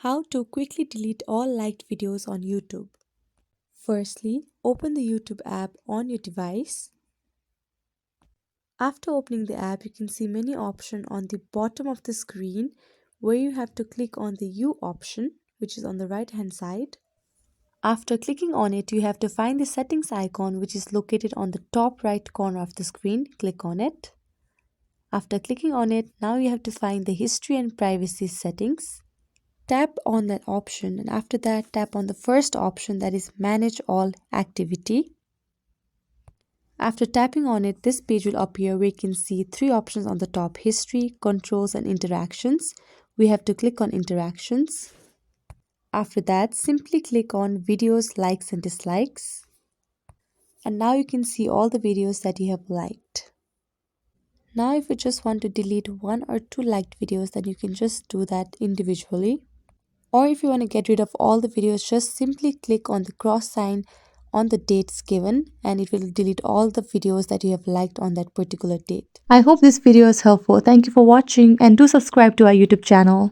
How to quickly delete all liked videos on YouTube. Firstly, open the YouTube app on your device. After opening the app, you can see many options on the bottom of the screen where you have to click on the U option, which is on the right hand side. After clicking on it, you have to find the settings icon, which is located on the top right corner of the screen. Click on it. After clicking on it, now you have to find the history and privacy settings. Tap on that option, and after that tap on the first option, that is manage all activity. After tapping on it, this page will appear where you can see three options on the top: history, controls and interactions. We have to click on interactions. After that, simply click on videos, likes and dislikes, and now you can see all the videos that you have liked. Now if you just want to delete one or two liked videos, then you can just do that individually. Or if you want to get rid of all the videos, just simply click on the cross sign on the dates given and it will delete all the videos that you have liked on that particular date. I hope this video is helpful. Thank you for watching and do subscribe to our YouTube channel.